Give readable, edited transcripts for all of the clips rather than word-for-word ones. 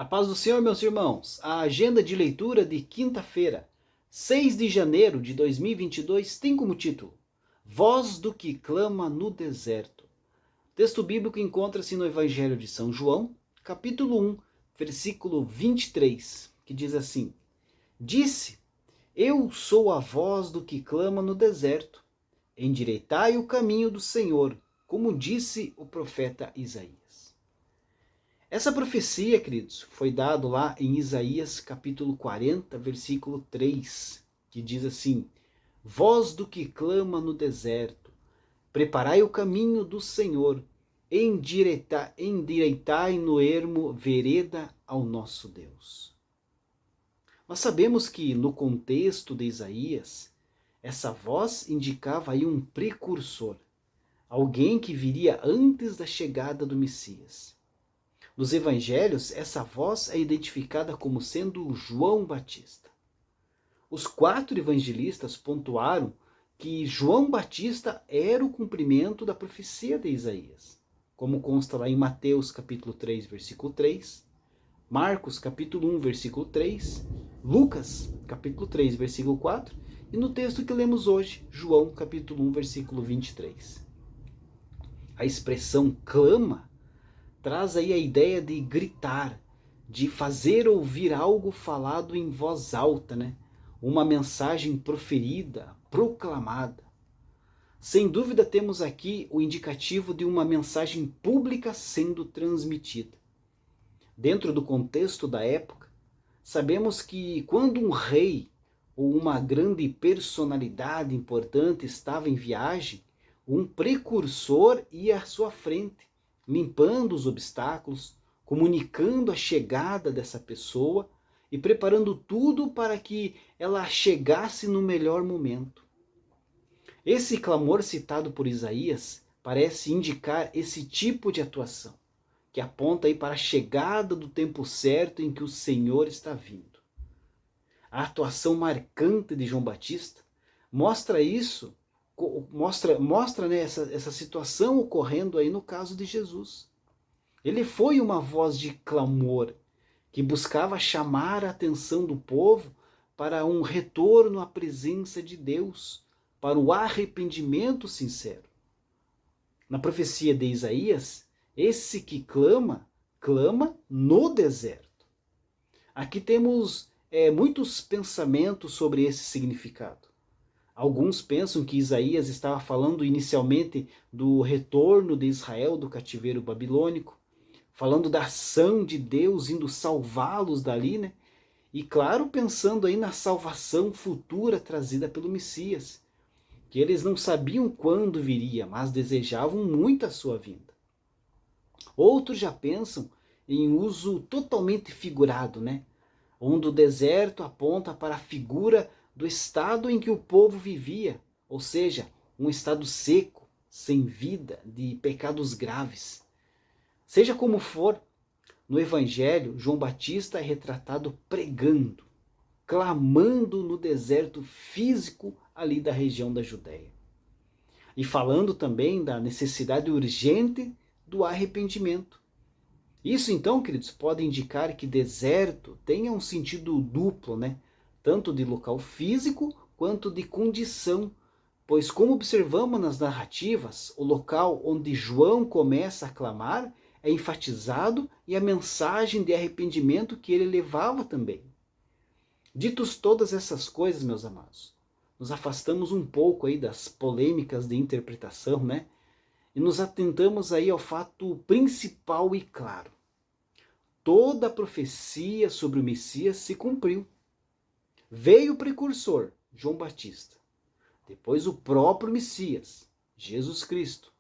A paz do Senhor, meus irmãos. A agenda de leitura de quinta-feira, 6 de janeiro de 2022, tem como título Voz do que clama no deserto. O texto bíblico encontra-se no Evangelho de São João, capítulo 1, versículo 23, que diz assim: Disse, eu sou a voz do que clama no deserto. Endireitai o caminho do Senhor, como disse o profeta Isaías. Essa profecia, queridos, foi dada lá em Isaías capítulo 40, versículo 3, que diz assim: Voz do que clama no deserto, preparai o caminho do Senhor, endireitai no ermo vereda ao nosso Deus. Nós sabemos que no contexto de Isaías, essa voz indicava aí um precursor, alguém que viria antes da chegada do Messias. Nos evangelhos, essa voz é identificada como sendo João Batista. Os 4 evangelistas pontuaram que João Batista era o cumprimento da profecia de Isaías, como consta lá em Mateus capítulo 3, versículo 3, Marcos capítulo 1, versículo 3, Lucas capítulo 3, versículo 4, e no texto que lemos hoje, João capítulo 1, versículo 23. A expressão clama traz aí a ideia de gritar, de fazer ouvir algo falado em voz alta, né? Uma mensagem proferida, proclamada. Sem dúvida temos aqui o indicativo de uma mensagem pública sendo transmitida. Dentro do contexto da época, sabemos que quando um rei ou uma grande personalidade importante estava em viagem, um precursor ia à sua frente, limpando os obstáculos, comunicando a chegada dessa pessoa e preparando tudo para que ela chegasse no melhor momento. Esse clamor citado por Isaías parece indicar esse tipo de atuação, que aponta aí para a chegada do tempo certo em que o Senhor está vindo. A atuação marcante de João Batista mostra isso, mostra né, essa situação ocorrendo aí no caso de Jesus. Ele foi uma voz de clamor que buscava chamar a atenção do povo para um retorno à presença de Deus, para o arrependimento sincero. Na profecia de Isaías, esse que clama, clama no deserto. Aqui temos muitos pensamentos sobre esse significado. Alguns pensam que Isaías estava falando inicialmente do retorno de Israel do cativeiro babilônico, falando da ação de Deus indo salvá-los dali, né? E claro, pensando aí na salvação futura trazida pelo Messias, que eles não sabiam quando viria, mas desejavam muito a sua vinda. Outros já pensam em uso totalmente figurado, né? Onde o deserto aponta para a figura do estado em que o povo vivia, ou seja, um estado seco, sem vida, de pecados graves. Seja como for, no Evangelho, João Batista é retratado pregando, clamando no deserto físico ali da região da Judéia. E falando também da necessidade urgente do arrependimento. Isso então, queridos, pode indicar que deserto tenha um sentido duplo, né? Tanto de local físico quanto de condição, pois como observamos nas narrativas, o local onde João começa a clamar é enfatizado e a mensagem de arrependimento que ele levava também. Ditos todas essas coisas, meus amados, nos afastamos um pouco aí das polêmicas de interpretação, né? E nos atentamos aí ao fato principal e claro. Toda a profecia sobre o Messias se cumpriu. Veio o precursor, João Batista. Depois o próprio Messias, Jesus Cristo,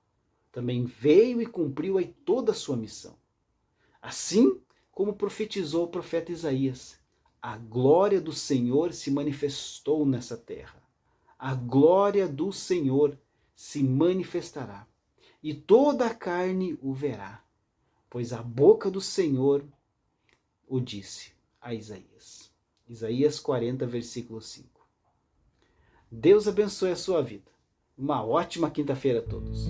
também veio e cumpriu aí toda a sua missão. Assim como profetizou o profeta Isaías, a glória do Senhor se manifestou nessa terra. A glória do Senhor se manifestará, e toda a carne o verá, pois a boca do Senhor o disse a Isaías. Isaías 40, versículo 5. Deus abençoe a sua vida. Uma ótima quinta-feira a todos.